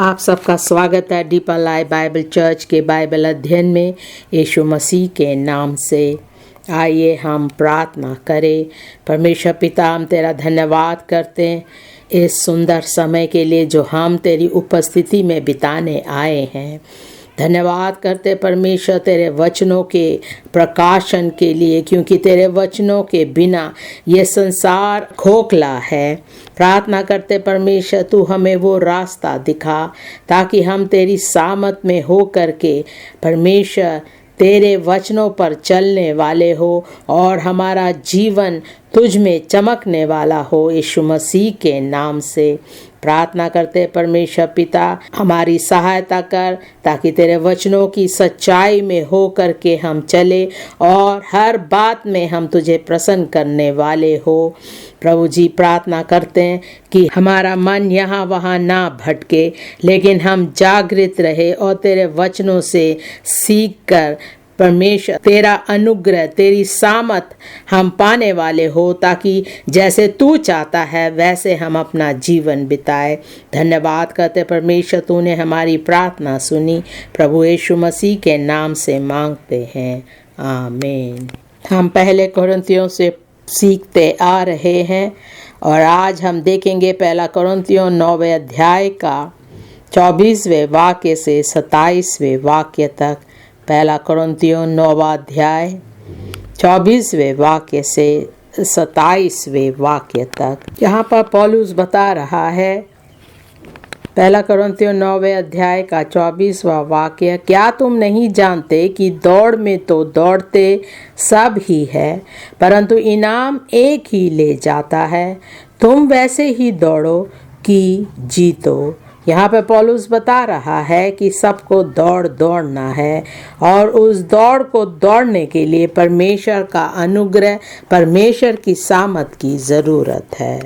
आप सबका स्वागत है डीपर लाइफ बाइबल चर्च के बाइबल अध्ययन में। यीशु मसीह के नाम से आइए हम प्रार्थना करें। परमेश्वर पिता, हम तेरा धन्यवाद करते हैं इस सुंदर समय के लिए जो हम तेरी उपस्थिति में बिताने आए हैं। धन्यवाद करते परमेश्वर तेरे वचनों के प्रकाशन के लिए, क्योंकि तेरे वचनों के बिना ये संसार खोखला है। प्रार्थना करते परमेश्वर तू हमें वो रास्ता दिखा ताकि हम तेरी सामत में हो करके परमेश्वर तेरे वचनों पर चलने वाले हो और हमारा जीवन तुझ में चमकने वाला हो। यीशु मसीह के नाम से प्रार्थना करते परमेश्वर पिता, हमारी सहायता कर ताकि तेरे वचनों की सच्चाई में हो करके हम चले और हर बात में हम तुझे प्रसन्न करने वाले हो। प्रभु जी, प्रार्थना करते हैं कि हमारा मन यहाँ वहाँ ना भटके, लेकिन हम जागृत रहे और तेरे वचनों से सीख कर परमेश्वर तेरा अनुग्रह, तेरी सामत हम पाने वाले हो, ताकि जैसे तू चाहता है वैसे हम अपना जीवन बिताए। धन्यवाद करते परमेश्वर, तूने हमारी प्रार्थना सुनी। प्रभु यीशु मसीह के नाम से मांगते हैं, आमीन। हम पहले कोरिन्थियों से सीखते आ रहे हैं और आज हम देखेंगे पहला कोरिन्थियों 9वें अध्याय का 24वें वाक्य से 27वें वाक्य तक। पहला कोरिन्थियों 9वां अध्याय 24वें वाक्य से 27वें वाक्य तक। यहाँ पर पौलुस बता रहा है, पहला कोरिन्थियों 9वें अध्याय का 24वां वाक्य, क्या तुम नहीं जानते कि दौड़ में तो दौड़ते सब ही है, परंतु इनाम एक ही ले जाता है। तुम वैसे ही दौड़ो कि जीतो। यहाँ पे पौलुस बता रहा है कि सबको दौड़ना है और उस दौड़ को दौड़ने के लिए परमेश्वर का अनुग्रह, परमेश्वर की सामत की ज़रूरत है।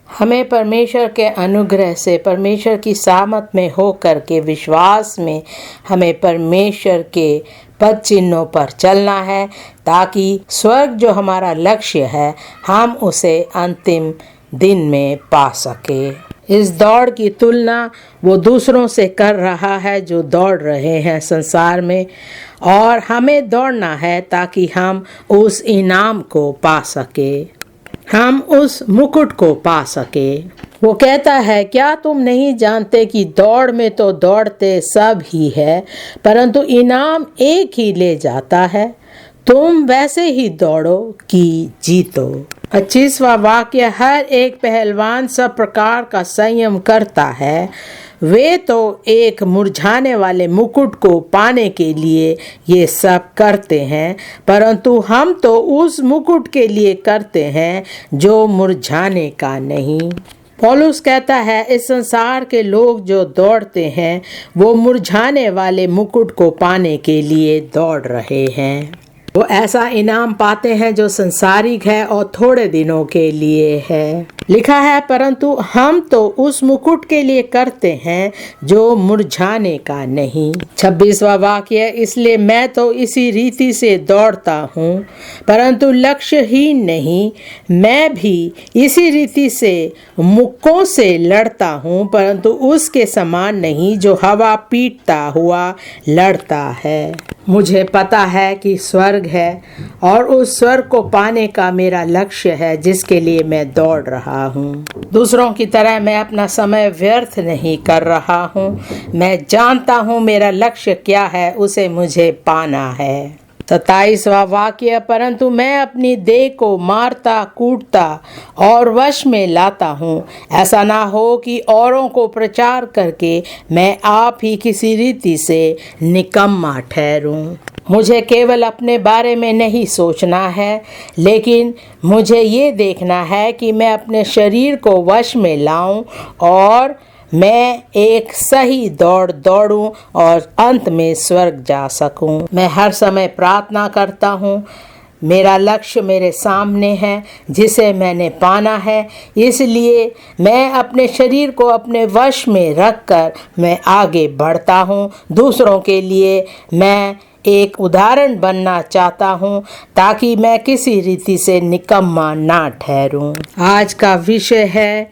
हमें परमेश्वर के अनुग्रह से, परमेश्वर की सामत में हो कर के विश्वास में हमें परमेश्वर के पद चिन्हों पर चलना है, ताकि स्वर्ग जो हमारा लक्ष्य है हम उसे अंतिम दिन में पा सके। इस दौड़ की तुलना वो दूसरों से कर रहा है जो दौड़ रहे हैं संसार में, और हमें दौड़ना है ताकि हम उस इनाम को पा सके, हम उस मुकुट को पा सके। वो कहता है, क्या तुम नहीं जानते कि दौड़ में तो दौड़ते सब ही है, परंतु इनाम एक ही ले जाता है। तुम वैसे ही दौड़ो कि जीतो। 25वां वाक्य, हर एक पहलवान सब प्रकार का संयम करता है। वे तो एक मुरझाने वाले मुकुट को पाने के लिए ये सब करते हैं, परंतु हम तो उस मुकुट के लिए करते हैं जो मुरझाने का नहीं। पौलुस कहता है, इस संसार के लोग जो दौड़ते हैं वो मुरझाने वाले मुकुट को पाने के लिए दौड़ रहे हैं। वो ऐसा इनाम पाते हैं जो संसारिक है और थोड़े दिनों के लिए है। लिखा है, परंतु हम तो उस मुकुट के लिए करते हैं जो मुरझाने का नहीं। 26वां वाक्य, इसलिए मैं तो इसी रीति से दौड़ता हूँ, परंतु लक्ष्यहीन नहीं। मैं भी इसी रीति से मुक्कों से लड़ता हूँ, परंतु उसके समान नहीं जो हवा पीटता हुआ लड़ता है। मुझे पता है कि स्वर्ग है और उस स्वर्ग को पाने का मेरा लक्ष्य है, जिसके लिए मैं दौड़ रहा हूँ। दूसरों की तरह मैं अपना समय व्यर्थ नहीं कर रहा हूँ। मैं जानता हूँ मेरा लक्ष्य क्या है, उसे मुझे पाना है। 27वां वाक्य, परंतु मैं अपनी देह को मारता कूटता और वश में लाता हूँ, ऐसा ना हो कि औरों को प्रचार करके मैं आप ही किसी रीति से निकम्मा ठहरूं। मुझे केवल अपने बारे में नहीं सोचना है, लेकिन मुझे ये देखना है कि मैं अपने शरीर को वश में लाऊं और मैं एक सही दौड़ दौड़ूं और अंत में स्वर्ग जा सकूं। मैं हर समय प्रार्थना करता हूं। मेरा लक्ष्य मेरे सामने है जिसे मैंने पाना है, इसलिए मैं अपने शरीर को अपने वश में रखकर मैं आगे बढ़ता हूं। दूसरों के लिए मैं एक उदाहरण बनना चाहता हूं, ताकि मैं किसी रीति से निकम्मा ना ठहरूं। आज का विषय है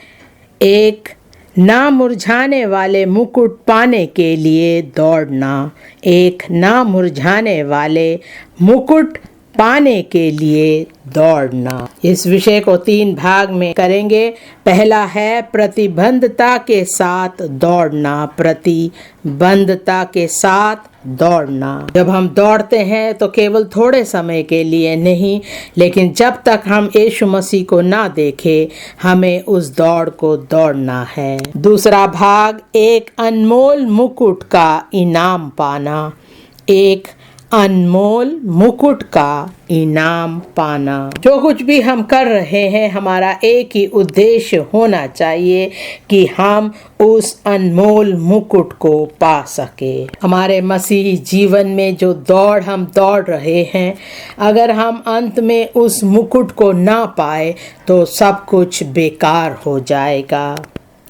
एक ना मुरझाने वाले मुकुट पाने के लिए दौड़ना। एक ना मुरझाने वाले मुकुट पाने के लिए दौड़ना। इस विषय को 3 भाग में करेंगे। पहला है प्रतिबद्धता के साथ दौड़ना। प्रतिबद्धता के साथ दौड़ना। जब हम दौड़ते हैं तो केवल थोड़े समय के लिए नहीं, लेकिन जब तक हम यीशु मसीह को ना देखें, हमें उस दौड़ को दौड़ना है। दूसरा भाग, एक अनमोल मुकुट का इनाम पाना। एक अनमोल मुकुट का इनाम पाना। जो कुछ भी हम कर रहे हैं, हमारा एक ही उद्देश्य होना चाहिए कि हम उस अनमोल मुकुट को पा सके। हमारे मसीही जीवन में जो दौड़ हम दौड़ रहे हैं, अगर हम अंत में उस मुकुट को ना पाए तो सब कुछ बेकार हो जाएगा,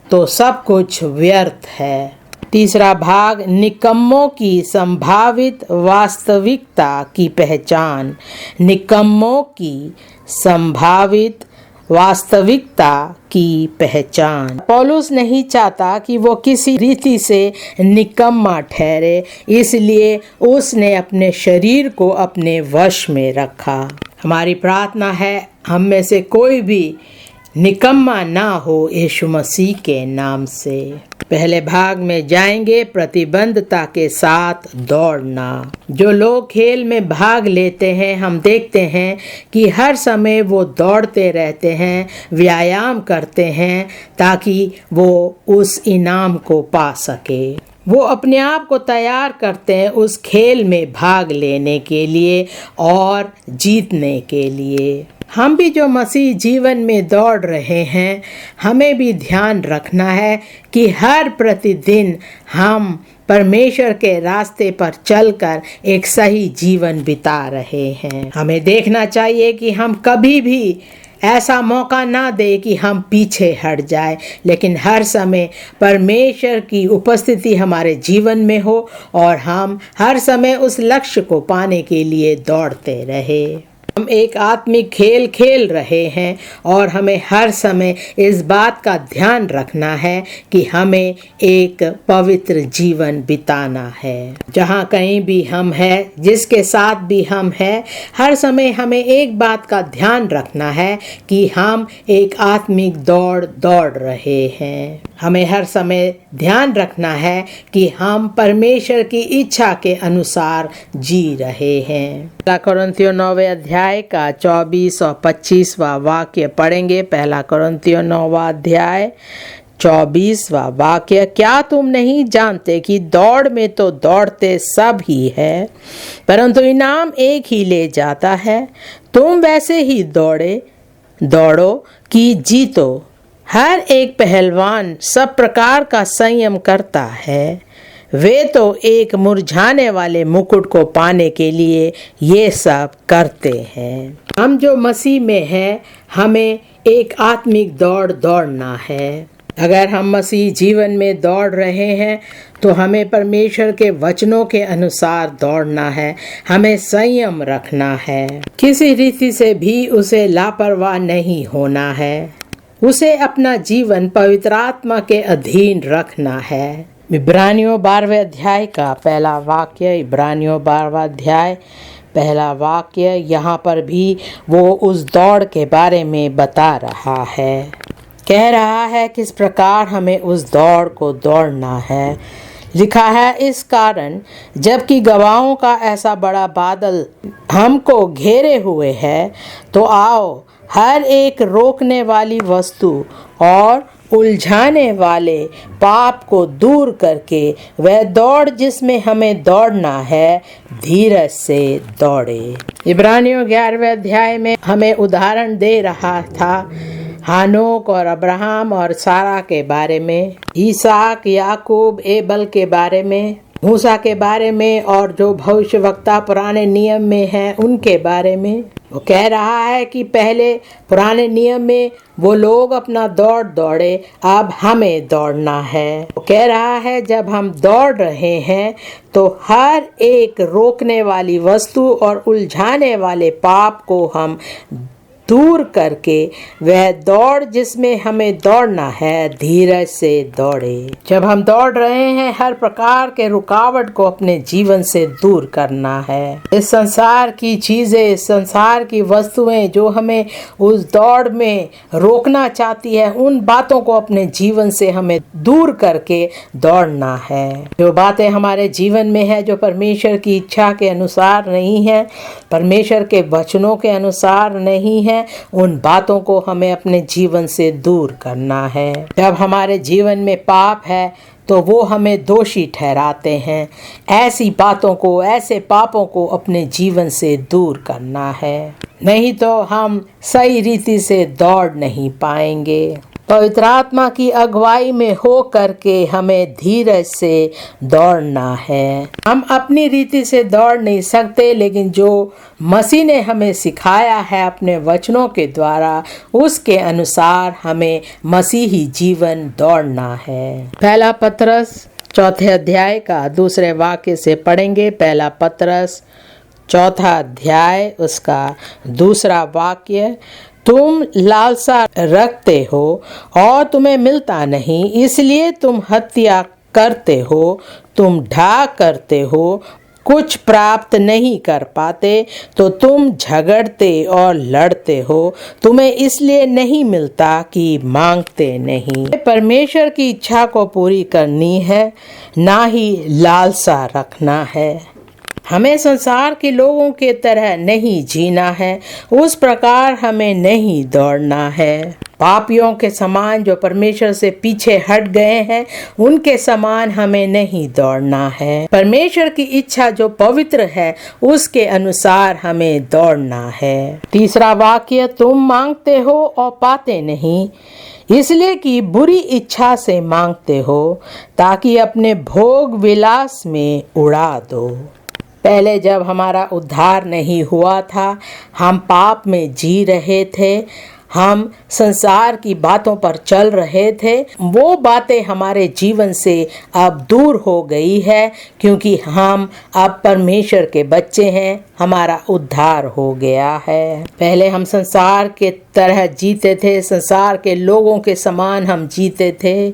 तो सब कुछ व्यर्थ है। तीसरा भाग, निकम्मों की संभावित वास्तविकता की पहचान। निकम्मों की संभावित वास्तविकता की पहचान। पौलुस नहीं चाहता कि वो किसी रीति से निकम्मा ठहरे, इसलिए उसने अपने शरीर को अपने वश में रखा। हमारी प्रार्थना है हम में से कोई भी निकम्मा ना हो यीशु मसीह के नाम से। पहले भाग में जाएंगे, प्रतिबद्धता के साथ दौड़ना। जो लोग खेल में भाग लेते हैं, हम देखते हैं कि हर समय वो दौड़ते रहते हैं, व्यायाम करते हैं ताकि वो उस इनाम को पा सके। वो अपने आप को तैयार करते हैं उस खेल में भाग लेने के लिए और जीतने के लिए। हम भी जो मसीह जीवन में दौड़ रहे हैं, हमें भी ध्यान रखना है कि हर प्रतिदिन हम परमेश्वर के रास्ते पर चलकर एक सही जीवन बिता रहे हैं। हमें देखना चाहिए कि हम कभी भी ऐसा मौका ना दे कि हम पीछे हट जाए, लेकिन हर समय परमेश्वर की उपस्थिति हमारे जीवन में हो और हम हर समय उस लक्ष्य को पाने के लिए दौड़ते रहे। हम एक आत्मिक खेल खेल रहे हैं और हमें हर समय इस बात का ध्यान रखना है कि हमें एक पवित्र जीवन बिताना है। जहाँ कहीं भी हम हैं, जिसके साथ भी हम हैं, हर समय हमें एक बात का ध्यान रखना है कि हम एक आत्मिक दौड़ दौड़ रहे हैं। हमें हर समय ध्यान रखना है कि हम परमेश्वर की इच्छा के अनुसार जी रहे हैं। पहला कोरिन्थियों 9वें अध्याय का 24 और 25वां वाक्य पढ़ेंगे। पहला कोरिन्थियों 9वां अध्याय 24वां वाक्य, क्या तुम नहीं जानते कि दौड़ में तो दौड़ते सब ही है, परंतु इनाम एक ही ले जाता है। तुम वैसे ही दौड़ो कि जीतो। हर एक पहलवान सब प्रकार का संयम करता है। वे तो एक मुरझाने वाले मुकुट को पाने के लिए ये सब करते हैं। हम जो मसीह में हैं, हमें एक आत्मिक दौड़ दौड़ना है। अगर हम मसीह जीवन में दौड़ रहे हैं तो हमें परमेश्वर के वचनों के अनुसार दौड़ना है। हमें संयम रखना है, किसी रीति से भी उसे लापरवाह नहीं होना है। उसे अपना जीवन पवित्र आत्मा के अधीन रखना है। इब्रानियों 12वें अध्याय का पहला वाक्य, इब्रानियों 12वां अध्याय पहला वाक्य, यहाँ पर भी वो उस दौड़ के बारे में बता रहा है। कह रहा है किस प्रकार हमें उस दौड़ को दौड़ना है। लिखा है, इस कारण जबकि गवाहों का ऐसा बड़ा बादल हमको घेरे हुए है, तो आओ हर एक रोकने वाली वस्तु और उलझाने वाले पाप को दूर करके वह दौड़ जिसमें हमें दौड़ना है, धीरज से दौड़े। इब्रानियों 11वें अध्याय में हमें उदाहरण दे रहा था हानोक और अब्राहम और सारा के बारे में, इसहाक, याकूब, एबल के बारे में, मूसा के बारे में, और जो भविष्यवक्ता पुराने नियम में हैं उनके बारे में। वो कह रहा है कि पहले पुराने नियम में वो लोग अपना दौड़ दौड़े, अब हमें दौड़ना है। वो कह रहा है जब हम दौड़ रहे हैं तो हर एक रोकने वाली वस्तु और उलझाने वाले पाप को हम दूर करके वह दौड़ जिसमें हमें दौड़ना है धीरज से दौड़े। जब हम दौड़ रहे हैं, हर प्रकार के रुकावट को अपने जीवन से दूर करना है। इस संसार की चीजें, इस संसार की वस्तुएं जो हमें उस दौड़ में रोकना चाहती है, उन बातों को अपने जीवन से हमें दूर करके दौड़ना है। जो बातें हमारे जीवन में है जो परमेश्वर की इच्छा के अनुसार नहीं है, परमेश्वर के वचनों के अनुसार नहीं है, उन बातों को हमें अपने जीवन से दूर करना है। जब हमारे जीवन में पाप है तो वो हमें दोषी ठहराते हैं। ऐसी बातों को, ऐसे पापों को अपने जीवन से दूर करना है, नहीं तो हम सही रीति से दौड़ नहीं पाएंगे। पवित्र आत्मा की अगुवाई में हो करके हमें धीरज से दौड़ना है। हम अपनी रीति से दौड़ नहीं सकते, लेकिन जो मसीह ने हमें सिखाया है अपने वचनों के द्वारा, उसके अनुसार हमें मसीही जीवन दौड़ना है। पहला पतरस 4 अध्याय का 2 वाक्य से पढ़ेंगे। पहला पतरस 4 अध्याय उसका 2 वाक्य। तुम लालसा रखते हो और तुम्हें मिलता नहीं, इसलिए तुम हत्या करते हो। तुम ढा करते हो, कुछ प्राप्त नहीं कर पाते, तो तुम झगड़ते और लड़ते हो। तुम्हें इसलिए नहीं मिलता कि मांगते नहीं। परमेश्वर की इच्छा को पूरी करनी है, ना ही लालसा रखना है। हमें संसार के लोगों के तरह नहीं जीना है, उस प्रकार हमें नहीं दौड़ना है। पापियों के समान जो परमेश्वर से पीछे हट गए हैं, उनके समान हमें नहीं दौड़ना है। परमेश्वर की इच्छा जो पवित्र है, उसके अनुसार हमें दौड़ना है। 3 वाक्य, तुम मांगते हो और पाते नहीं, इसलिए कि बुरी इच्छा से मांगते हो, ताकि अपने भोग विलास में उड़ा दो। पहले जब हमारा उद्धार नहीं हुआ था, हम पाप में जी रहे थे, हम संसार की बातों पर चल रहे थे। वो बातें हमारे जीवन से अब दूर हो गई है, क्योंकि हम अब परमेश्वर के बच्चे हैं, हमारा उद्धार हो गया है। पहले हम संसार के तरह जीते थे, संसार के लोगों के समान हम जीते थे।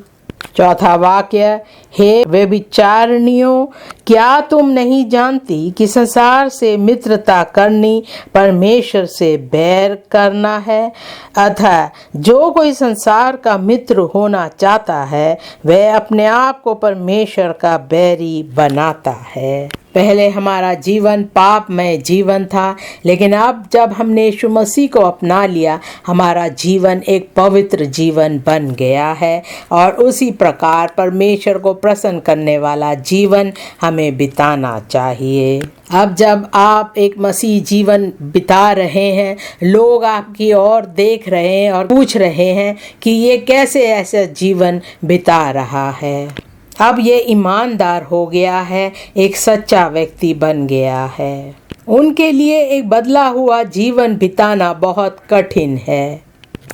4 वाक्य, हे व्यभिचारिणियों, क्या तुम नहीं जानती कि संसार से मित्रता करनी परमेश्वर से बैर करना है? अतः जो कोई संसार का मित्र होना चाहता है, वह अपने आप को परमेश्वर का बैरी बनाता है। पहले हमारा जीवन पापमय जीवन था, लेकिन अब जब हमने यीशु मसीह को अपना लिया, हमारा जीवन एक पवित्र जीवन बन गया है और उसी प्रकार परमेश्वर को प्रसन्न करने वाला जीवन हमें बिताना चाहिए। अब जब आप एक मसीह जीवन बिता रहे हैं, लोग आपकी ओर देख रहे हैं और पूछ रहे हैं कि ये कैसे ऐसा जीवन बिता रहा है। अब ये ईमानदार हो गया है, एक सच्चा व्यक्ति बन गया है। उनके लिए एक बदला हुआ जीवन बिताना बहुत कठिन है।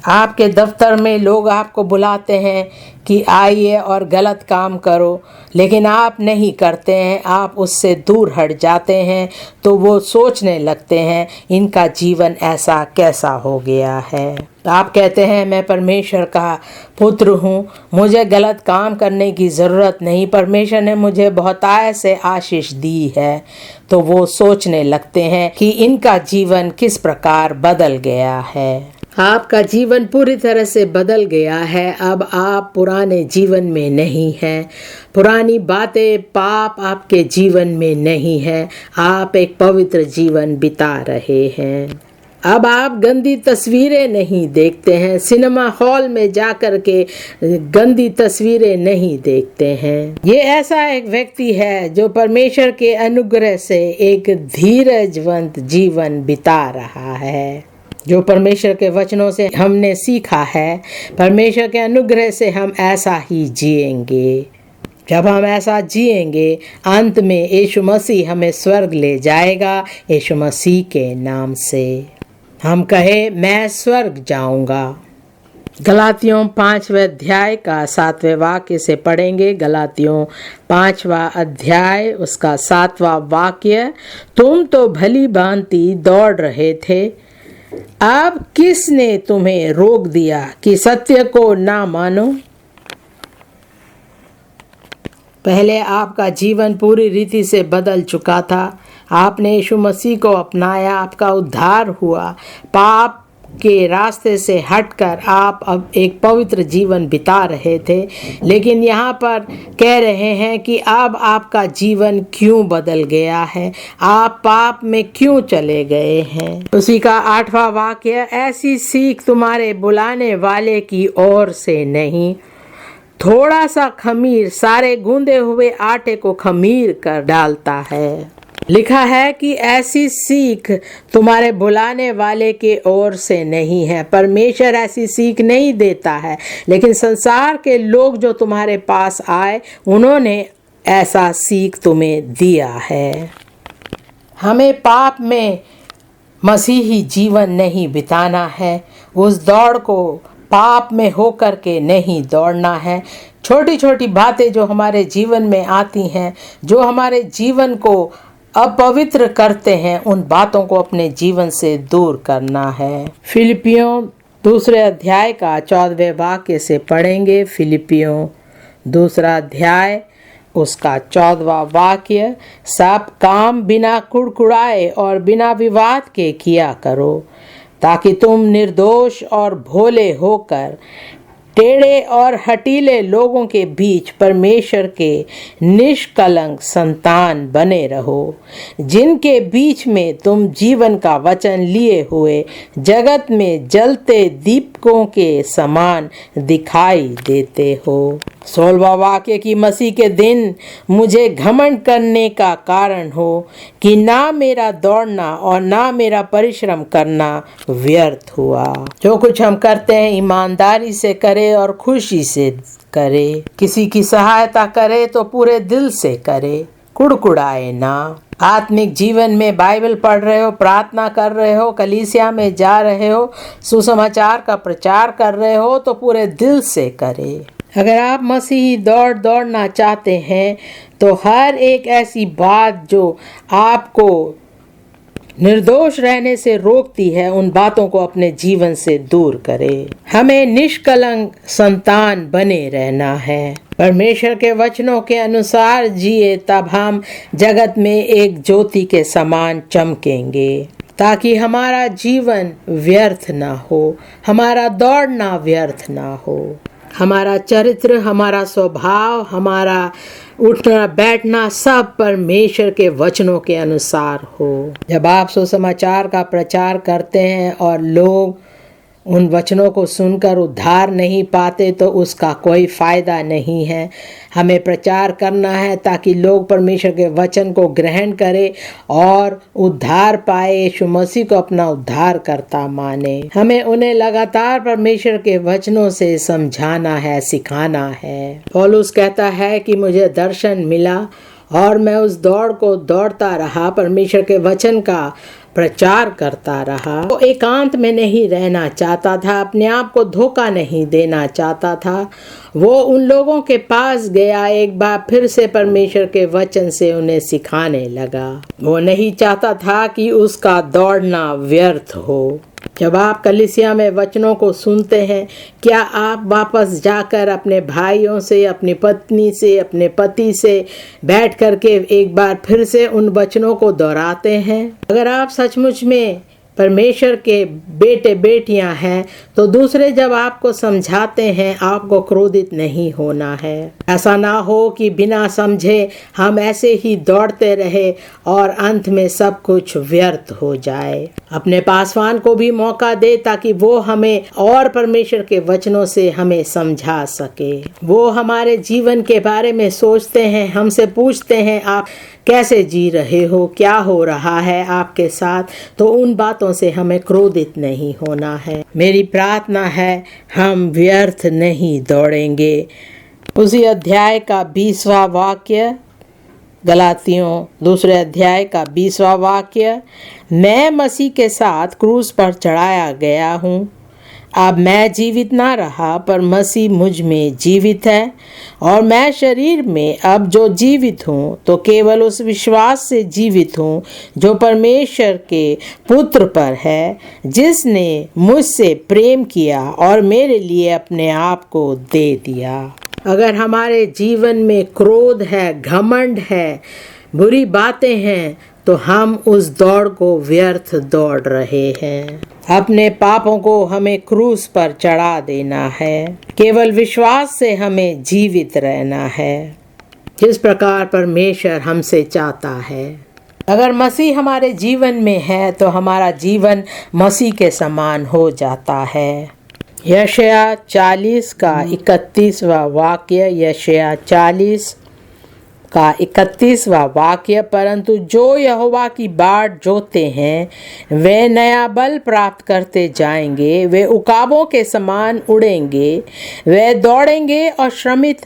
आपके दफ्तर में लोग आपको बुलाते हैं कि आइए और गलत काम करो, लेकिन आप नहीं करते हैं, आप उससे दूर हट जाते हैं, तो वो सोचने लगते हैं इनका जीवन ऐसा कैसा हो गया है। आप कहते हैं मैं परमेश्वर का पुत्र हूँ, मुझे गलत काम करने की ज़रूरत नहीं, परमेश्वर ने मुझे बहुतायत से आशीष दी है, तो वो सोचने लगते हैं कि इनका जीवन किस प्रकार बदल गया है। आपका जीवन पूरी तरह से बदल गया है। अब आप पुराने जीवन में नहीं हैं, पुरानी बातें, पाप आपके जीवन में नहीं है, आप एक पवित्र जीवन बिता रहे हैं। अब आप गंदी तस्वीरें नहीं देखते हैं, सिनेमा हॉल में जाकर के गंदी तस्वीरें नहीं देखते हैं। ये ऐसा एक व्यक्ति है जो परमेश्वर के अनुग्रह से एक धीरजवंत जीवन बिता रहा है। जो परमेश्वर के वचनों से हमने सीखा है, परमेश्वर के अनुग्रह से हम ऐसा ही जिएंगे। जब हम ऐसा जिएंगे, अंत में यीशु मसीह हमें स्वर्ग ले जाएगा। यीशु मसीह के नाम से हम कहे मैं स्वर्ग जाऊंगा। गलातियों 5वें अध्याय का 7वें वाक्य से पढ़ेंगे। गलातियों 5वां अध्याय उसका 7वां वाक्य, तुम तो भली भांति दौड़ रहे थे, अब किसने तुम्हें रोक दिया कि सत्य को ना मानो? पहले आपका जीवन पूरी रीति से बदल चुका था। आपने यीशु मसीह को अपनाया, आपका उद्धार हुआ। पाप के रास्ते से हटकर आप अब एक पवित्र जीवन बिता रहे थे, लेकिन यहाँ पर कह रहे हैं कि अब आपका जीवन क्यों बदल गया है, आप पाप में क्यों चले गए हैं। उसी का 8वां वाक्य, ऐसी सीख तुम्हारे बुलाने वाले की ओर से नहीं। थोड़ा सा खमीर सारे गूंदे हुए आटे को खमीर कर डालता है। लिखा है कि ऐसी सीख तुम्हारे बुलाने वाले के ओर से नहीं है। परमेश्वर ऐसी सीख नहीं देता है, लेकिन संसार के लोग जो तुम्हारे पास आए, उन्होंने ऐसा सीख तुम्हें दिया है। हमें पाप में मसीही जीवन नहीं बिताना है। उस दौड़ को पाप में होकर के नहीं दौड़ना है। छोटी छोटी बातें जो हमारे जीवन में आती हैं, जो हमारे जीवन को अपवित्र करते हैं, उन बातों को अपने जीवन से दूर करना है। फिलिपियों 2 अध्याय का 14वें वाक्य से पढ़ेंगे। फिलिपियों 2 अध्याय उसका 14वां वाक्य, सब काम बिना कुड़कुड़ाए और बिना विवाद के किया करो, ताकि तुम निर्दोष और भोले होकर टेढ़े और हठीले लोगों के बीच परमेश्वर के निष्कलंक संतान बने रहो, जिनके बीच में तुम जीवन का वचन लिए हुए जगत में जलते दीपकों के समान दिखाई देते हो। 16वां वाक्य की मसीह के दिन मुझे घमंड करने का कारण हो कि ना मेरा दौड़ना और ना मेरा परिश्रम करना व्यर्थ हुआ। जो कुछ हम करते हैं ईमानदारी से करें और खुशी से करे। किसी की सहायता करे तो पूरे दिल से करे, कुड़कुड़ाए ना। आत्मिक जीवन में बाइबल पढ़ रहे हो, प्रार्थना कर रहे हो, कलीसिया में जा रहे हो, सुसमाचार का प्रचार कर रहे हो, तो पूरे दिल से करे। अगर आप मसीही दौड़ना चाहते हैं तो हर एक ऐसी बात जो आपको निर्दोष रहने से रोकती है, उन बातों को अपने जीवन से दूर करें। हमें निष्कलंक संतान बने रहना है। परमेश्वर के वचनों के अनुसार जिए, तब हम जगत में एक ज्योति के समान चमकेंगे, ताकि हमारा जीवन व्यर्थ ना हो, हमारा दौड़ना व्यर्थ ना हो। हमारा चरित्र, हमारा स्वभाव, हमारा उठना बैठना सब परमेश्वर के वचनों के अनुसार हो। जब आप सुसमाचार का प्रचार करते हैं और लोग उन वचनों को सुनकर उद्धार नहीं पाते, तो उसका कोई फ़ायदा नहीं है। हमें प्रचार करना है ताकि लोग परमेश्वर के वचन को ग्रहण करें और उद्धार पाए, यीशु मसीह को अपना उद्धार करता माने। हमें उन्हें लगातार परमेश्वर के वचनों से समझाना है, सिखाना है। पौलुस कहता है कि मुझे दर्शन मिला और मैं उस दौड़ को दौड़ता रहा, परमेश्वर के वचन का प्रचार करता रहा। वो एकांत में नहीं रहना चाहता था, अपने आप को धोखा नहीं देना चाहता था। वो उन लोगों के पास गया, एक बार फिर से परमेश्वर के वचन से उन्हें सिखाने लगा। वो नहीं चाहता था कि उसका दौड़ना व्यर्थ हो। जब आप कलीसिया में वचनों को सुनते हैं, क्या आप वापस जाकर अपने भाइयों से, अपनी पत्नी से, अपने पति से बैठ करके एक बार फिर से उन वचनों को दोहराते हैं? अगर आप सचमुच में परमेश्वर के बेटे बेटियां हैं, तो दूसरे जब आपको समझाते हैं, आपको क्रोधित नहीं होना है। ऐसा ना हो कि बिना समझे हम ऐसे ही दौड़ते रहे और अंत में सब कुछ व्यर्थ हो जाए। अपने पासवान को भी मौका दे ताकि वो हमें और परमेश्वर के वचनों से हमें समझा सके। वो हमारे जीवन के बारे में सोचते हैं, हमसे पूछते हैं आप कैसे जी रहे हो, क्या हो रहा है आपके साथ, तो उन बातों से हमें क्रोधित नहीं होना है। मेरी प्रार्थना है हम व्यर्थ नहीं दौड़ेंगे। उसी अध्याय का 20वां वाक्य, गलातियों 2 अध्याय का 20वां वाक्य, मैं मसीह के साथ क्रूस पर चढ़ाया गया हूँ। अब मैं जीवित ना रहा, पर मसीह मुझ में जीवित है, और मैं शरीर में अब जो जीवित हूँ तो केवल उस विश्वास से जीवित हूँ जो परमेश्वर के पुत्र पर है, जिसने मुझसे प्रेम किया और मेरे लिए अपने आप को दे दिया। अगर हमारे जीवन में क्रोध है, घमंड है, बुरी बातें हैं, तो हम उस दौड़ को व्यर्थ दौड़ रहे हैं। अपने पापों को हमें क्रूस पर चढ़ा देना है। केवल विश्वास से हमें जीवित रहना है, जिस प्रकार परमेश्वर हमसे चाहता है। अगर मसीह हमारे जीवन में है तो हमारा जीवन मसीह के समान हो जाता है। यशायाह 40 का 31वां वाक्य, यशायाह 40 का 31वां वाक्य, परंतु जो यहोवा की बाट जोते हैं वे नया बल प्राप्त करते जाएंगे, वे उकाबों के समान उड़ेंगे, वे दौड़ेंगे और श्रमित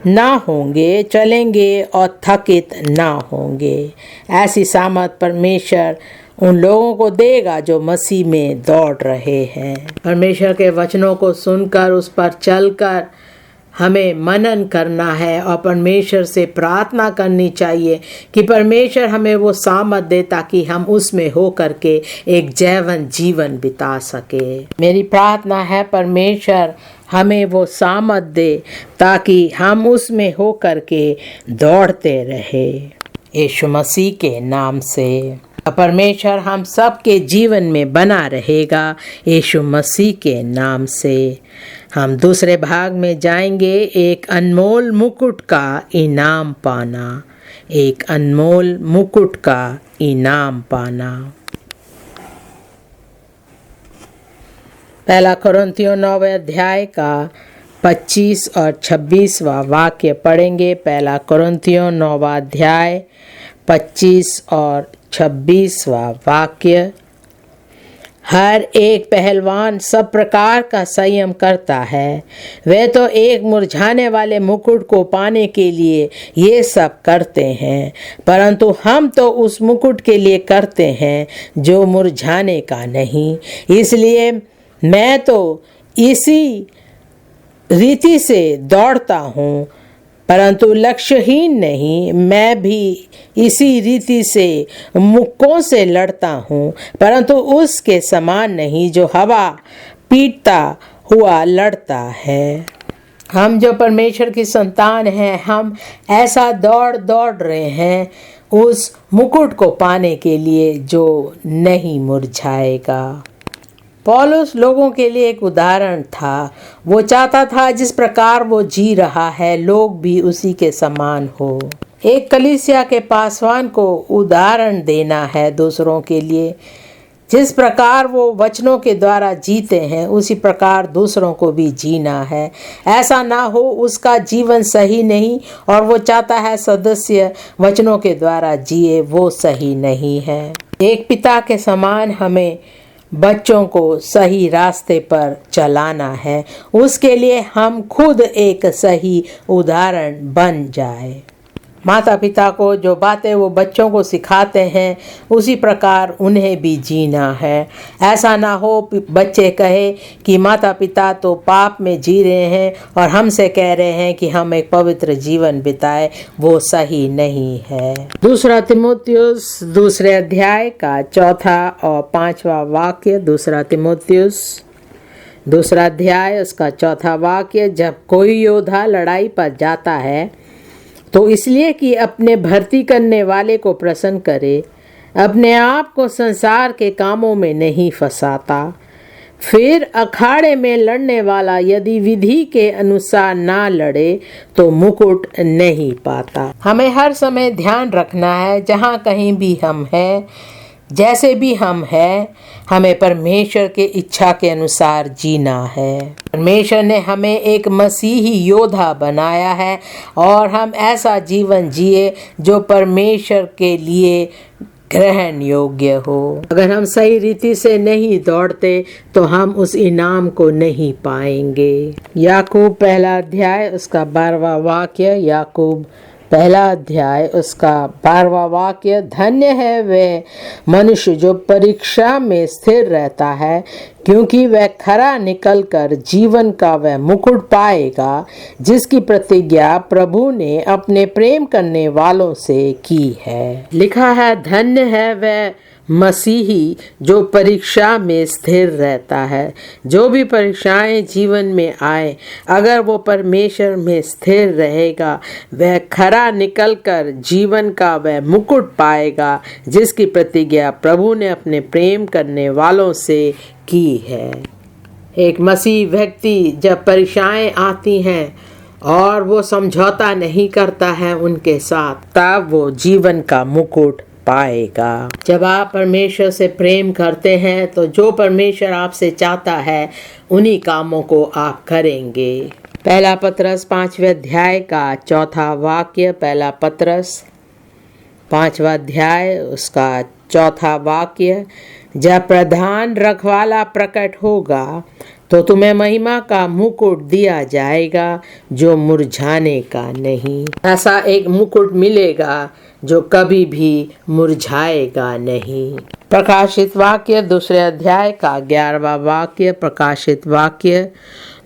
ना होंगे, चलेंगे और थकित ना होंगे। ऐसी सामर्थ परमेश्वर उन लोगों को देगा जो मसीह में दौड़ रहे हैं। परमेश्वर के वचनों को सुनकर उस पर चलकर हमें मनन करना है और परमेश्वर से प्रार्थना करनी चाहिए कि परमेश्वर हमें वो सामर्थ दे ताकि हम उसमें हो करके एक जैवन जीवन बिता सके। मेरी प्रार्थना है परमेश्वर हमें वो सामर्थ दे ताकि हम उसमें हो करके दौड़ते रहे। यीशु मसीह के नाम से परमेश्वर हम सबके जीवन में बना रहेगा। यीशु मसीह के नाम से हम दूसरे भाग में जाएंगे। एक अनमोल मुकुट का इनाम पाना, एक अनमोल मुकुट का इनाम पाना। पहला कुरिन्थियों 9वें अध्याय का 25 और 26वां वाक्य पढ़ेंगे। पहला कुरिन्थियों 9वां अध्याय 25 और 26वां वाक्य। हर एक पहलवान सब प्रकार का संयम करता है। वे तो एक मुरझाने वाले मुकुट को पाने के लिए ये सब करते हैं, परंतु हम तो उस मुकुट के लिए करते हैं जो मुरझाने का नहीं। इसलिए मैं तो इसी रीति से दौड़ता हूँ, परंतु लक्ष्यहीन नहीं। मैं भी इसी रीति से मुक्कों से लड़ता हूँ, परंतु उसके समान नहीं जो हवा पीटता हुआ लड़ता है। हम जो परमेश्वर की संतान हैं, हम ऐसा दौड़ रहे हैं उस मुकुट को पाने के लिए जो नहीं मुरझाएगा। पौलुस लोगों के लिए एक उदाहरण था। वो चाहता था जिस प्रकार वो जी रहा है लोग भी उसी के समान हो। एक कलीसिया के पासवान को उदाहरण देना है दूसरों के लिए। जिस प्रकार वो वचनों के द्वारा जीते हैं उसी प्रकार दूसरों को भी जीना है। ऐसा ना हो उसका जीवन सही नहीं और वो चाहता है सदस्य वचनों के द्वारा जिए, वो सही नहीं है। एक पिता के समान हमें बच्चों को सही रास्ते पर चलाना है। उसके लिए हम खुद एक सही उदाहरण बन जाए। माता पिता को जो बातें वो बच्चों को सिखाते हैं उसी प्रकार उन्हें भी जीना है। ऐसा ना हो बच्चे कहे कि माता पिता तो पाप में जी रहे हैं और हमसे कह रहे हैं कि हम एक पवित्र जीवन बिताए, वो सही नहीं है। दूसरा तीमुथियुस 2 अध्याय का 4 और 5वां वाक्य। दूसरा तीमुथियुस 2 अध्याय उसका 4 वाक्य। जब कोई योद्धा लड़ाई पर जाता है तो इसलिए कि अपने भर्ती करने वाले को प्रसन्न करे, अपने आप को संसार के कामों में नहीं फंसाता। फिर अखाड़े में लड़ने वाला यदि विधि के अनुसार ना लड़े तो मुकुट नहीं पाता। हमें हर समय ध्यान रखना है जहाँ कहीं भी हम हैं, जैसे भी हम हैं, हमें परमेश्वर के इच्छा के अनुसार जीना है। परमेश्वर ने हमें एक मसीही योद्धा बनाया है और हम ऐसा जीवन जिए जो परमेश्वर के लिए ग्रहण योग्य हो। अगर हम सही रीति से नहीं दौड़ते तो हम उस इनाम को नहीं पाएंगे। याकूब 1 अध्याय उसका 12वां वाक्य। याकूब पहला अध्याय उसका 12वां वाक्य, धन्य है वह मनुष्य जो परीक्षा में स्थिर रहता है, क्योंकि वह खरा निकलकर जीवन का वह मुकुट पाएगा जिसकी प्रतिज्ञा प्रभु ने अपने प्रेम करने वालों से की है। लिखा है, धन्य है वह मसीही जो परीक्षा में स्थिर रहता है। जो भी परीक्षाएं जीवन में आए, अगर वो परमेश्वर में स्थिर रहेगा, वह खरा निकलकर जीवन का वह मुकुट पाएगा जिसकी प्रतिज्ञा प्रभु ने अपने प्रेम करने वालों से की है। एक मसीह व्यक्ति जब परीक्षाएं आती हैं और वो समझौता नहीं करता है उनके साथ, तब वो जीवन का मुकुट पाएगा। जब आप परमेश्वर से प्रेम करते हैं तो जो परमेश्वर आपसे चाहता है उन्हीं कामों को आप करेंगे। पहला पतरस 5वें अध्याय का 4था वाक्य, पहला पतरस 5वां अध्याय उसका 4था वाक्य, जब प्रधान रखवाला प्रकट होगा तो तुम्हें महिमा का मुकुट दिया जाएगा जो मुरझाने का नहीं। ऐसा एक मुकुट मिलेगा जो कभी भी मुरझाएगा नहीं। प्रकाशित वाक्य 2 अध्याय का 11वां वाक्य, प्रकाशित वाक्य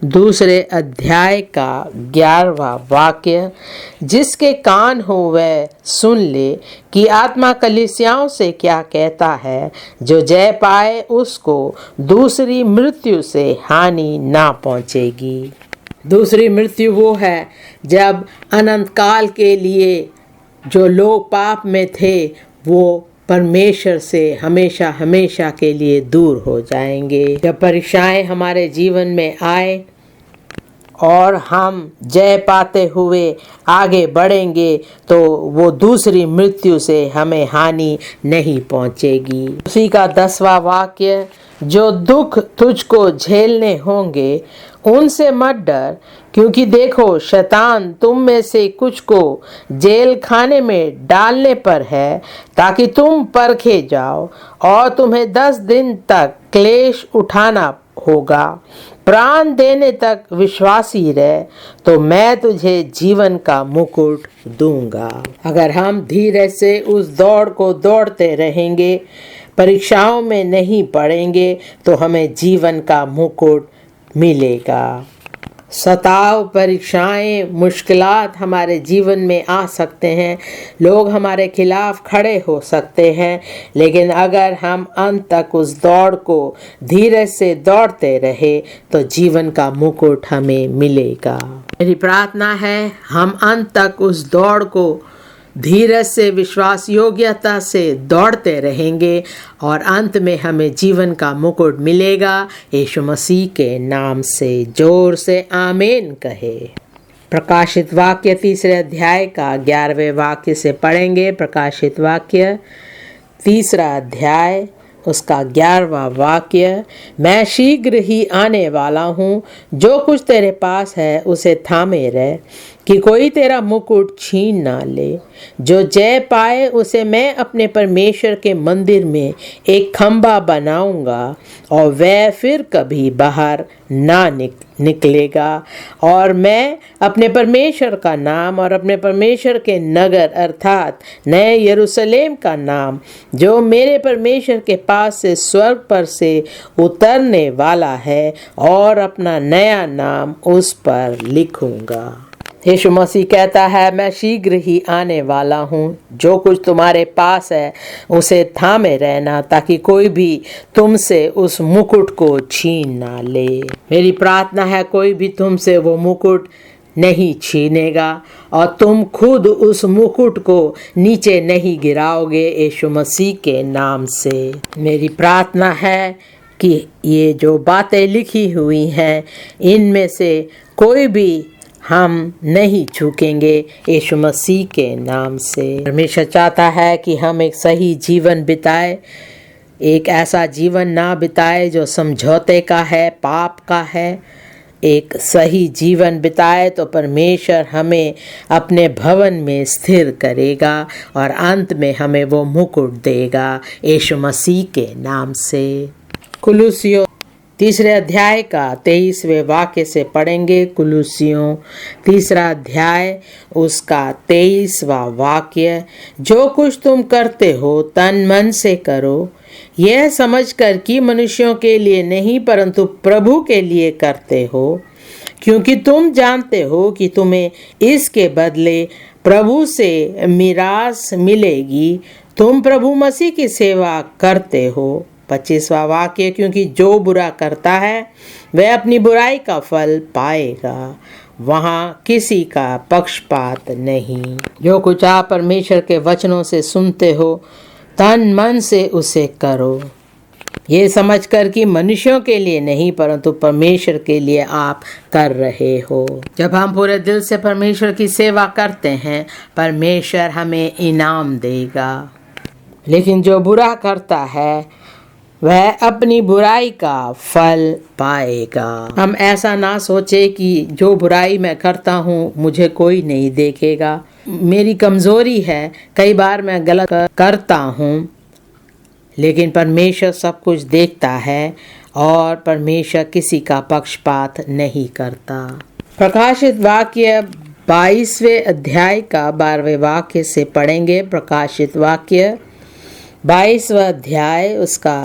2 अध्याय का 11वां वाक्य, जिसके कान हो वह सुन ले कि आत्मा कलीसियाओं से क्या कहता है। जो जय पाए उसको दूसरी मृत्यु से हानि ना पहुँचेगी। दूसरी मृत्यु वो है जब अनंत काल के लिए जो लोग पाप में थे वो परमेश्वर से हमेशा हमेशा के लिए दूर हो जाएंगे। जब परीक्षाएं हमारे जीवन में आए और हम जय पाते हुए आगे बढ़ेंगे तो वो दूसरी मृत्यु से हमें हानि नहीं पहुंचेगी। उसी का 10वां वाक्य, जो दुख तुझको झेलने होंगे उनसे मत डर, क्योंकि देखो शैतान तुम में से कुछ को जेल खाने में डालने पर है, ताकि तुम परखे जाओ और तुम्हें 10 दिन तक क्लेश उठाना होगा। प्राण देने तक विश्वासी रह तो मैं तुझे जीवन का मुकुट दूंगा। अगर हम धीरे से उस दौड़ को दौड़ते रहेंगे, परीक्षाओं में नहीं पड़ेंगे, तो हमें जीवन का मुकुट मिलेगा। सताव, परीक्षाएं, मुश्किलात हमारे जीवन में आ सकते हैं, लोग हमारे खिलाफ खड़े हो सकते हैं, लेकिन अगर हम अंत तक उस दौड़ को धीरे से दौड़ते रहे तो जीवन का मुकुट हमें मिलेगा। मेरी प्रार्थना है हम अंत तक उस दौड़ को धीरज से, विश्वास योग्यता से दौड़ते रहेंगे और अंत में हमें जीवन का मुकुट मिलेगा। यीशु मसीह के नाम से जोर से आमीन कहे। प्रकाशित वाक्य 3 अध्याय का 11वें वाक्य से पढ़ेंगे। प्रकाशित वाक्य 3 अध्याय उसका 11वां वाक्य, मैं शीघ्र ही आने वाला हूँ, जो कुछ तेरे पास है उसे थामे रह, कि कोई तेरा मुकुट छीन ना ले। जो जय पाए उसे मैं अपने परमेश्वर के मंदिर में एक खंबा बनाऊंगा और वह फिर कभी बाहर ना निकलेगा। और मैं अपने परमेश्वर का नाम और अपने परमेश्वर के नगर अर्थात नए यरूशलेम का नाम, जो मेरे परमेश्वर के पास से स्वर्ग पर से उतरने वाला है, और अपना नया नाम उस पर लिखूंगा। यीशु मसीह कहता है, मैं शीघ्र ही आने वाला हूँ, जो कुछ तुम्हारे पास है उसे थामे रहना, ताकि कोई भी तुमसे उस मुकुट को छीन ना ले। मेरी प्रार्थना है कोई भी तुमसे वो मुकुट नहीं छीनेगा और तुम खुद उस मुकुट को नीचे नहीं गिराओगे यीशु मसीह के नाम से। मेरी प्रार्थना है कि ये जो बातें लिखी हुई हैं इनमें से कोई भी हम नहीं चूकेंगे यीशु मसीह के नाम से। परमेश्वर चाहता है कि हम एक सही जीवन बिताए, एक ऐसा जीवन ना बिताए जो समझौते का है, पाप का है। एक सही जीवन बिताए तो परमेश्वर हमें अपने भवन में स्थिर करेगा और अंत में हमें वो मुकुट देगा यीशु मसीह के नाम से। कुलुसियों तीसरे अध्याय का 23वें वाक्य से पढ़ेंगे। कुलुसियों 3 अध्याय उसका 23वां वाक्य। जो कुछ तुम करते हो तन मन से करो, यह समझकर कि मनुष्यों के लिए नहीं परंतु प्रभु के लिए करते हो, क्योंकि तुम जानते हो कि तुम्हें इसके बदले प्रभु से मिरास मिलेगी। तुम प्रभु मसीह की सेवा करते हो। 25वां वाक्य। क्योंकि जो बुरा करता है वह अपनी बुराई का फल पाएगा, वहाँ किसी का पक्षपात नहीं। जो कुछ आप परमेश्वर के वचनों से सुनते हो तन मन से उसे करो, ये समझकर कि मनुष्यों के लिए नहीं परंतु परमेश्वर के लिए आप कर रहे हो। जब हम पूरे दिल से परमेश्वर की सेवा करते हैं, परमेश्वर हमें इनाम देगा। लेकिन जो बुरा करता है वह अपनी बुराई का फल पाएगा। हम ऐसा ना सोचे कि जो बुराई मैं करता हूँ मुझे कोई नहीं देखेगा। मेरी कमजोरी है, कई बार मैं गलत करता हूँ, लेकिन परमेश्वर सब कुछ देखता है और परमेश्वर किसी का पक्षपात नहीं करता। प्रकाशित वाक्य 22वें अध्याय का 12वें वाक्य से पढ़ेंगे। प्रकाशित वाक्य 22वां अध्याय उसका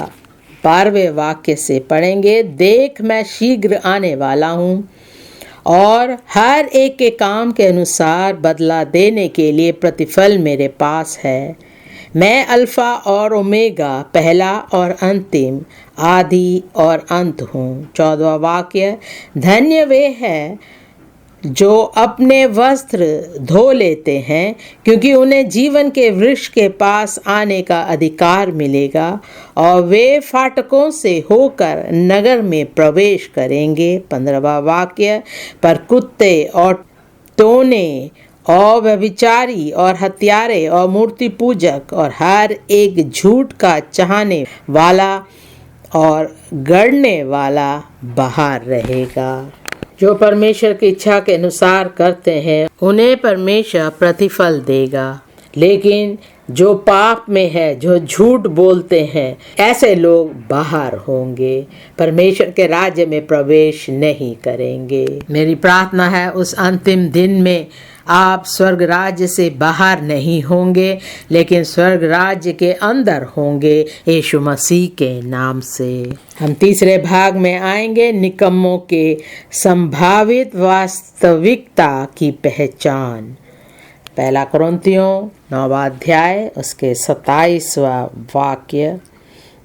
12वें वाक्य से पढ़ेंगे। देख मैं शीघ्र आने वाला हूँ और हर एक के काम के अनुसार बदला देने के लिए प्रतिफल मेरे पास है। मैं अल्फा और ओमेगा, पहला और अंतिम, आदि और अंत हूँ। 14वां वाक्य। धन्य वे हैं जो अपने वस्त्र धो लेते हैं, क्योंकि उन्हें जीवन के वृक्ष के पास आने का अधिकार मिलेगा और वे फाटकों से होकर नगर में प्रवेश करेंगे। 15वां वाक्य। पर कुत्ते और टोने और व्यभिचारी और हत्यारे और मूर्ति पूजक और हर एक झूठ का चाहने वाला और गढ़ने वाला बाहर रहेगा। जो परमेश्वर की इच्छा के अनुसार करते हैं उन्हें परमेश्वर प्रतिफल देगा, लेकिन जो पाप में है, जो झूठ बोलते हैं, ऐसे लोग बाहर होंगे, परमेश्वर के राज्य में प्रवेश नहीं करेंगे। मेरी प्रार्थना है उस अंतिम दिन में आप स्वर्ग राज्य से बाहर नहीं होंगे, लेकिन स्वर्ग राज्य के अंदर होंगे यीशु मसीह के नाम से। हम तीसरे भाग में आएंगे, निकम्मों के संभावित वास्तविकता की पहचान। 1 कुरिन्थियों 9वां अध्याय उसके 27वां वाक्य।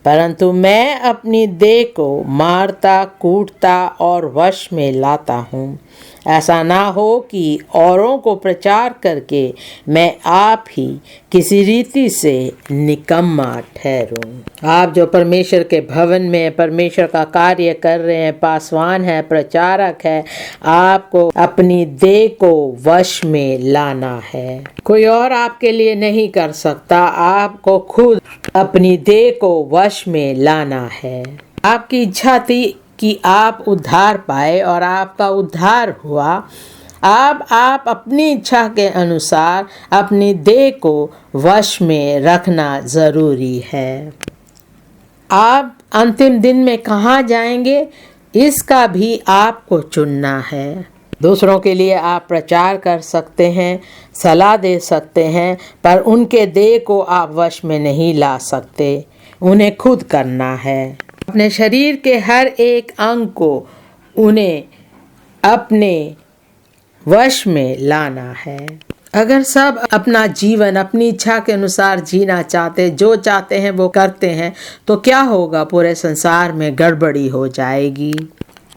परंतु मैं अपनी देह को मारता, कूटता और वश में लाता हूँ, ऐसा ना हो कि औरों को प्रचार करके मैं आप ही किसी रीति से निकम्मा ठहरूं। आप जो परमेश्वर के भवन में परमेश्वर का कार्य कर रहे हैं, पासवान है, प्रचारक है, आपको अपनी देह को वश में लाना है। कोई और आपके लिए नहीं कर सकता, आपको खुद अपनी देह को वश में लाना है। आपकी इच्छा थी कि आप उद्धार पाए और आपका उद्धार हुआ। अब आप अपनी इच्छा के अनुसार अपनी देह को वश में रखना जरूरी है। आप अंतिम दिन में कहाँ जाएंगे, इसका भी आपको चुनना है। दूसरों के लिए आप प्रचार कर सकते हैं, सलाह दे सकते हैं, पर उनके देह को आप वश में नहीं ला सकते, उन्हें खुद करना है। अपने शरीर के हर एक अंग को उन्हें अपने वश में लाना है। अगर सब अपना जीवन अपनी इच्छा के अनुसार जीना चाहते, जो चाहते हैं वो करते हैं, तो क्या होगा, पूरे संसार में गड़बड़ी हो जाएगी।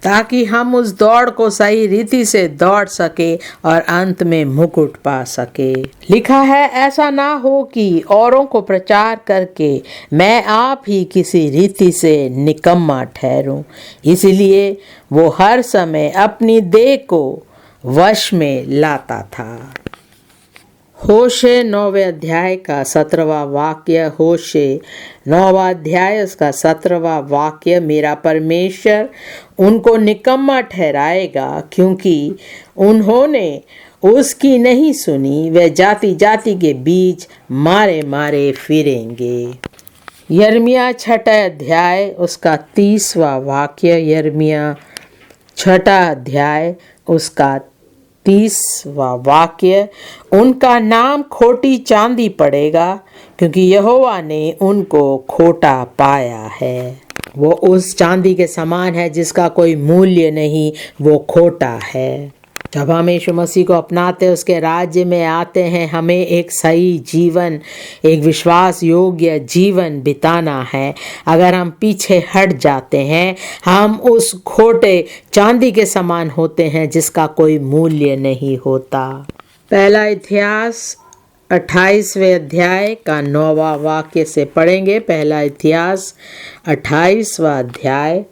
ताकि हम उस दौड़ को सही रीति से दौड़ सके और अंत में मुकुट पा सके। लिखा है, ऐसा ना हो कि औरों को प्रचार करके मैं आप ही किसी रीति से निकम्मा ठहरूं। इसलिए वो हर समय अपनी देह को वश में लाता था। होशे 9वें अध्याय का 17वां वाक्य। होशे 9वां अध्याय उसका 17वां वाक्य। मेरा परमेश्वर उनको निकम्मा ठहराएगा, क्योंकि उन्होंने उसकी नहीं सुनी। वे जाति जाति के बीच मारे मारे फिरेंगे। यिर्मयाह 6 अध्याय उसका 30वां वाक्य। यिर्मयाह 6 अध्याय उसका 30वां वाक्य। उनका नाम खोटी चांदी पड़ेगा, क्योंकि यहोवा ने उनको खोटा पाया है। वो उस चांदी के समान है जिसका कोई मूल्य नहीं, वो खोटा है। जब हम यीशु मसीह को अपनाते उसके राज्य में आते हैं, हमें एक सही जीवन, एक विश्वास योग्य जीवन बिताना है। अगर हम पीछे हट जाते हैं, हम उस खोटे चांदी के समान होते हैं जिसका कोई मूल्य नहीं होता। पहला इतिहास 28वें अध्याय का 9वां वाक्य से पढ़ेंगे। पहला इतिहास 28वां अध्याय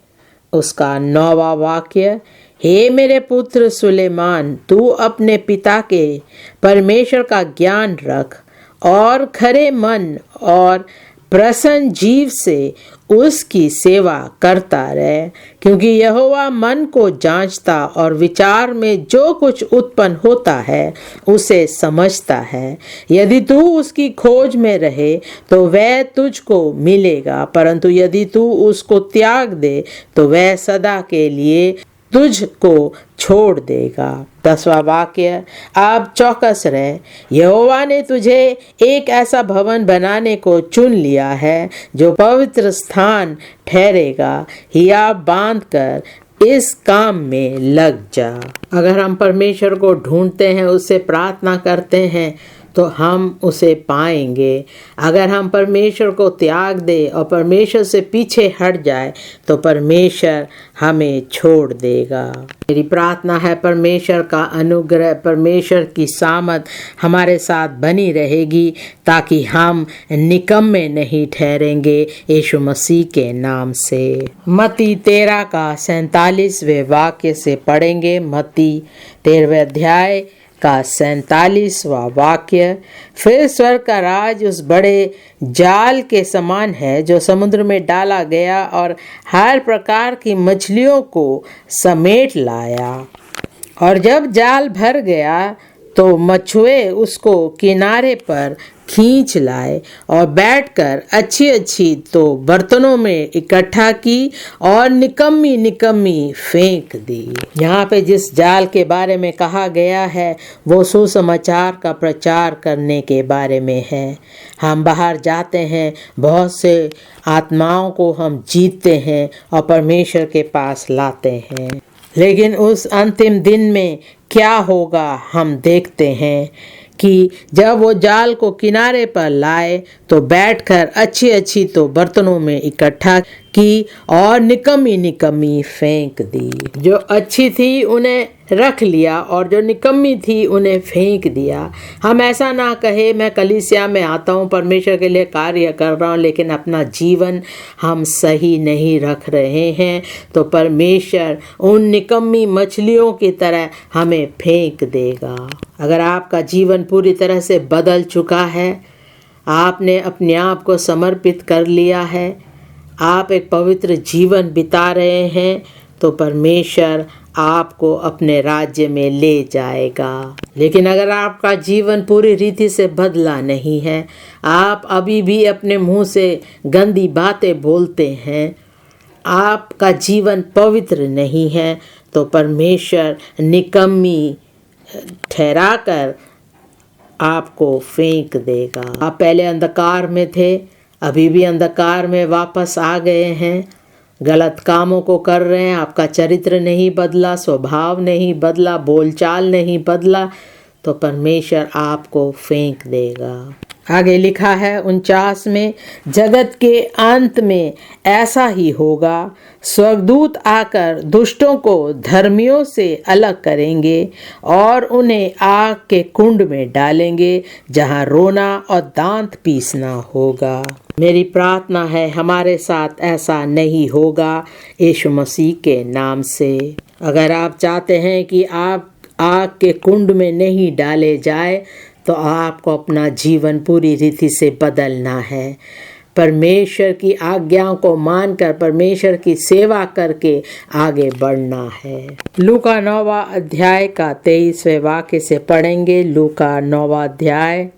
उसका 9वां वाक्य। हे मेरे पुत्र सुलेमान, तू अपने पिता के परमेश्वर का ज्ञान रख और खरे मन और प्रसन्न जीव से उसकी सेवा करता रहे, क्योंकि यहोवा मन को जांचता और विचार में जो कुछ उत्पन्न होता है उसे समझता है। यदि तू उसकी खोज में रहे तो वह तुझको मिलेगा, परंतु यदि तू उसको त्याग दे तो वह सदा के लिए तुझको छोड़ देगा। 10वां वाक्य। आप चौकस रहे, यहोवा ने तुझे एक ऐसा भवन बनाने को चुन लिया है जो पवित्र स्थान ठहरेगा। हिया बांध कर इस काम में लग जा। अगर हम परमेश्वर को ढूंढते हैं, उससे प्रार्थना करते हैं, तो हम उसे पाएंगे। अगर हम परमेश्वर को त्याग दे और परमेश्वर से पीछे हट जाए तो परमेश्वर हमें छोड़ देगा। मेरी प्रार्थना है परमेश्वर का अनुग्रह, परमेश्वर की सामत हमारे साथ बनी रहेगी, ताकि हम निकम्मे नहीं ठहरेंगे यीशु मसीह के नाम से। मत्ती 13 का 47वें वाक्य से पढ़ेंगे। मत्ती 13वें अध्याय का 47वां वाक्य। फिर स्वर्ग का राज उस बड़े जाल के समान है जो समुद्र में डाला गया और हर प्रकार की मछलियों को समेट लाया। और जब जाल भर गया तो मछुए उसको किनारे पर खींच लाए और बैठकर अच्छी अच्छी तो बर्तनों में इकट्ठा की और निकम्मी निकम्मी फेंक दी। यहाँ पे जिस जाल के बारे में कहा गया है वो सुसमाचार का प्रचार करने के बारे में है। हम बाहर जाते हैं, बहुत से आत्माओं को हम जीतते हैं और परमेश्वर के पास लाते हैं, लेकिन उस अंतिम दिन में क्या होगा हम देखते हैं कि जब वो जाल को किनारे पर लाए तो बैठकर अच्छी अच्छी तो बर्तनों में इकट्ठा की और निकम्मी निकम्मी फेंक दी। जो अच्छी थी उन्हें रख लिया और जो निकम्मी थी उन्हें फेंक दिया। हम ऐसा ना कहे मैं कलीसिया में आता हूँ, परमेश्वर के लिए कार्य कर रहा हूँ, लेकिन अपना जीवन हम सही नहीं रख रहे हैं, तो परमेश्वर उन निकम्मी मछलियों की तरह हमें फेंक देगा। अगर आपका जीवन पूरी तरह से बदल चुका है, आपने अपने आप को समर्पित कर लिया है, आप एक पवित्र जीवन बिता रहे हैं, तो परमेश्वर आपको अपने राज्य में ले जाएगा। लेकिन अगर आपका जीवन पूरी रीति से बदला नहीं है, आप अभी भी अपने मुंह से गंदी बातें बोलते हैं, आपका जीवन पवित्र नहीं है, तो परमेश्वर निकम्मी ठहराकर आपको फेंक देगा। आप पहले अंधकार में थे, अभी भी अंधकार में वापस आ गए हैं, गलत कामों को कर रहे हैं, आपका चरित्र नहीं बदला, स्वभाव नहीं बदला, बोलचाल नहीं बदला, तो परमेश्वर आपको फेंक देगा। आगे लिखा है 49 में, जगत के अंत में ऐसा ही होगा, स्वर्गदूत आकर दुष्टों को धर्मियों से अलग करेंगे और उन्हें आग के कुंड में डालेंगे, जहां रोना और दांत पीसना होगा। मेरी प्रार्थना है हमारे साथ ऐसा नहीं होगा यीशु मसीह के नाम से। अगर आप चाहते हैं कि आप आग के कुंड में नहीं डाले जाए, तो आपको अपना जीवन पूरी रीति से बदलना है। परमेश्वर की आज्ञाओं को मानकर परमेश्वर की सेवा करके आगे बढ़ना है। लूका 9वां अध्याय का 23वें वाक्य से पढ़ेंगे। लूका 9वां अध्याय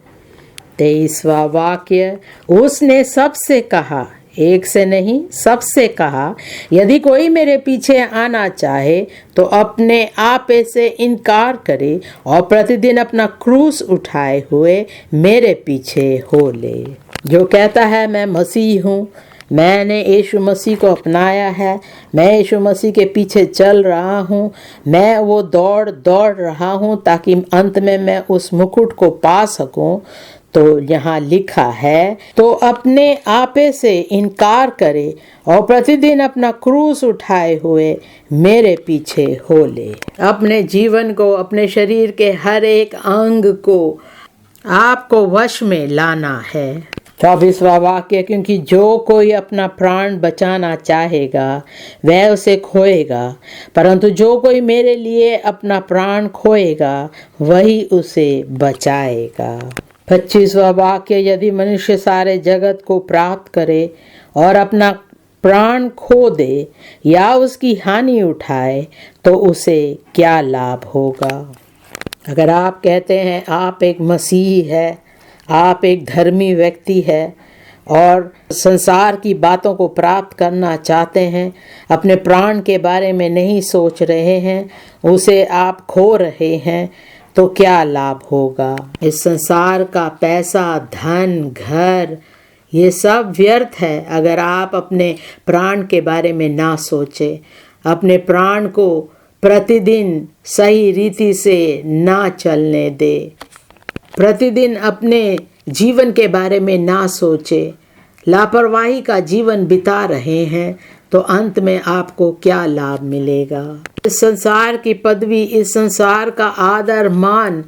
23वां वाक्य, उसने सबसे कहा, एक से नहीं सबसे कहा, यदि कोई मेरे पीछे आना चाहे तो अपने आप से इनकार करे और प्रतिदिन अपना क्रूस उठाए हुए मेरे पीछे हो ले। जो कहता है मैं मसीह हूँ, मैंने यीशु मसीह को अपनाया है, मैं यीशु मसीह के पीछे चल रहा हूँ, मैं वो दौड़ रहा हूँ ताकि अंत में मैं उस मुकुट को पा सकूँ, तो यहाँ लिखा है तो अपने आपे से इनकार करे और प्रतिदिन अपना क्रूस उठाए हुए मेरे पीछे हो ले। अपने जीवन को, अपने शरीर के हर एक अंग को आपको वश में लाना है। 24वां वाक्य, क्योंकि जो कोई अपना प्राण बचाना चाहेगा वह उसे खोएगा, परंतु जो कोई मेरे लिए अपना प्राण खोएगा वही उसे बचाएगा। 25वां वाक्य, यदि मनुष्य सारे जगत को प्राप्त करे और अपना प्राण खो दे या उसकी हानि उठाए तो उसे क्या लाभ होगा। अगर आप कहते हैं आप एक मसीही है, आप एक धर्मी व्यक्ति है और संसार की बातों को प्राप्त करना चाहते हैं, अपने प्राण के बारे में नहीं सोच रहे हैं, उसे आप खो रहे हैं, तो क्या लाभ होगा। इस संसार का पैसा, धन, घर, ये सब व्यर्थ है अगर आप अपने प्राण के बारे में ना सोचें, अपने प्राण को प्रतिदिन सही रीति से ना चलने दे, प्रतिदिन अपने जीवन के बारे में ना सोचे, लापरवाही का जीवन बिता रहे हैं, तो अंत में आपको क्या लाभ मिलेगा। इस संसार की पदवी, इस संसार का आदर मान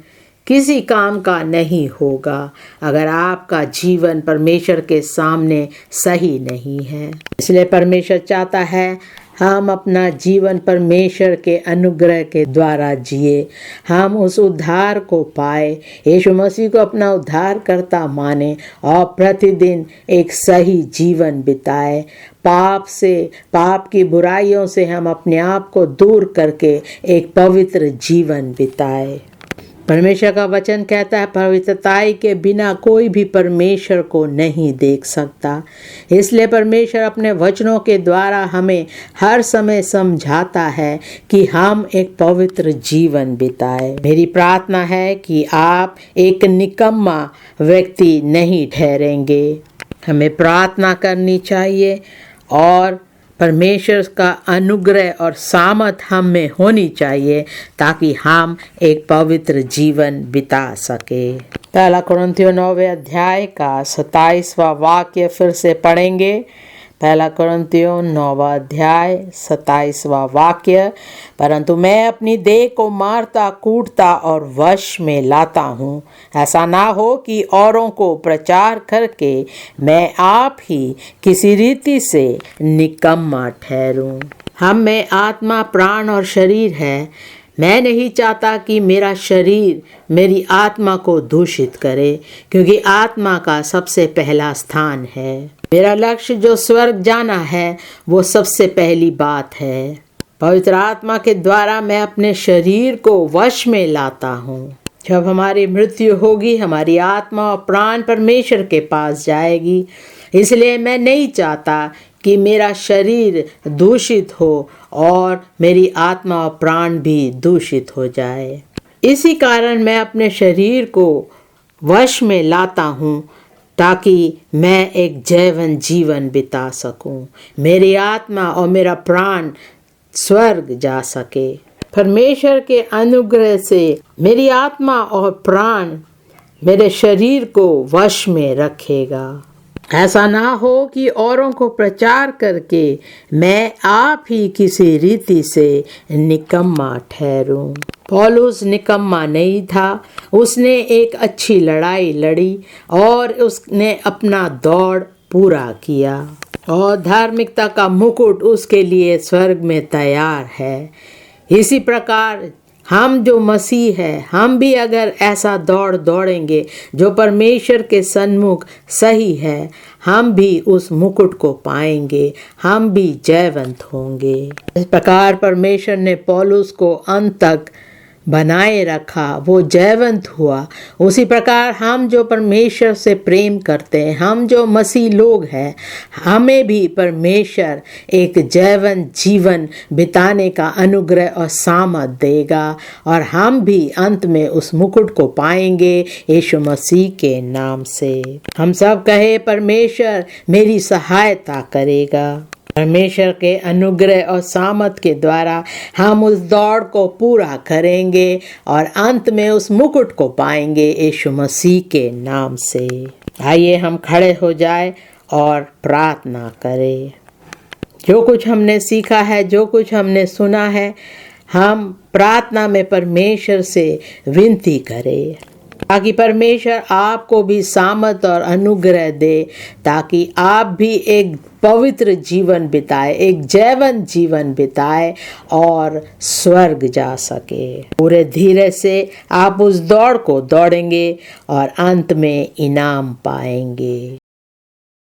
किसी काम का नहीं होगा अगर आपका जीवन परमेश्वर के सामने सही नहीं है। इसलिए परमेश्वर चाहता है हम अपना जीवन परमेश्वर के अनुग्रह के द्वारा जिए, हम उस उद्धार को पाए, यीशु मसीह को अपना उद्धारकर्ता माने और प्रतिदिन एक सही जीवन बिताए। पाप की बुराइयों से हम अपने आप को दूर करके एक पवित्र जीवन बिताए। परमेश्वर का वचन कहता है पवित्रताई के बिना कोई भी परमेश्वर को नहीं देख सकता। इसलिए परमेश्वर अपने वचनों के द्वारा हमें हर समय समझाता है कि हम एक पवित्र जीवन बिताए। मेरी प्रार्थना है कि आप एक निकम्मा व्यक्ति नहीं ठहरेंगे। हमें प्रार्थना करनी चाहिए और परमेश्वर का अनुग्रह और सामर्थ हम में होनी चाहिए ताकि हम एक पवित्र जीवन बिता सके। पहला कुरिन्थियों 9वें अध्याय का 27वां वाक्य फिर से पढ़ेंगे। पहला कुरिन्थियों 9वां अध्याय 27वां वाक्य, परंतु मैं अपनी देह को मारता, कूटता और वश में लाता हूँ, ऐसा ना हो कि औरों को प्रचार करके मैं आप ही किसी रीति से निकम्मा ठहरूं। हम में आत्मा, प्राण और शरीर है। मैं नहीं चाहता कि मेरा शरीर मेरी आत्मा को दूषित करे, क्योंकि आत्मा का सबसे पहला स्थान है। मेरा लक्ष्य जो स्वर्ग जाना है वो सबसे पहली बात है। पवित्र आत्मा के द्वारा मैं अपने शरीर को वश में लाता हूँ। जब हमारी मृत्यु होगी, हमारी आत्मा और प्राण परमेश्वर के पास जाएगी। इसलिए मैं नहीं चाहता कि मेरा शरीर दूषित हो और मेरी आत्मा और प्राण भी दूषित हो जाए। इसी कारण मैं अपने शरीर को वश में लाता हूँ ताकि मैं एक जैवन जीवन बिता सकूं, मेरी आत्मा और मेरा प्राण स्वर्ग जा सके। परमेश्वर के अनुग्रह से मेरी आत्मा और प्राण मेरे शरीर को वश में रखेगा। ऐसा ना हो कि औरों को प्रचार करके मैं आप ही किसी रीति से निकम्मा ठहरूं। पौलुस निकम्मा नहीं था। उसने एक अच्छी लड़ाई लड़ी और उसने अपना दौड़ पूरा किया और धार्मिकता का मुकुट उसके लिए स्वर्ग में तैयार है। इसी प्रकार हम जो मसीह है, हम भी अगर ऐसा दौड़ दौड़ेंगे जो परमेश्वर के सन्मुख सही है, हम भी उस मुकुट को पाएंगे, हम भी जयवंत होंगे। इस प्रकार परमेश्वर ने पौलुस को अंत तक बनाए रखा, वो जयवंत हुआ, उसी प्रकार हम जो परमेश्वर से प्रेम करते हैं, हम जो मसीह लोग हैं, हमें भी परमेश्वर एक जयवंत जीवन बिताने का अनुग्रह और सामर्थ देगा और हम भी अंत में उस मुकुट को पाएंगे यीशु मसीह के नाम से। हम सब कहे परमेश्वर मेरी सहायता करेगा। परमेश्वर के अनुग्रह और सामर्थ के द्वारा हम उस दौड़ को पूरा करेंगे और अंत में उस मुकुट को पाएंगे यीशु मसीह के नाम से। आइए हम खड़े हो जाए और प्रार्थना करें। जो कुछ हमने सीखा है, जो कुछ हमने सुना है, हम प्रार्थना में परमेश्वर से विनती करें ताकि परमेश्वर आपको भी सामर्थ और अनुग्रह दे, ताकि आप भी एक पवित्र जीवन बिताए, एक जयवंत जीवन बिताए और स्वर्ग जा सके। पूरे धीरे से आप उस दौड़ को दौड़ेंगे और अंत में इनाम पाएंगे।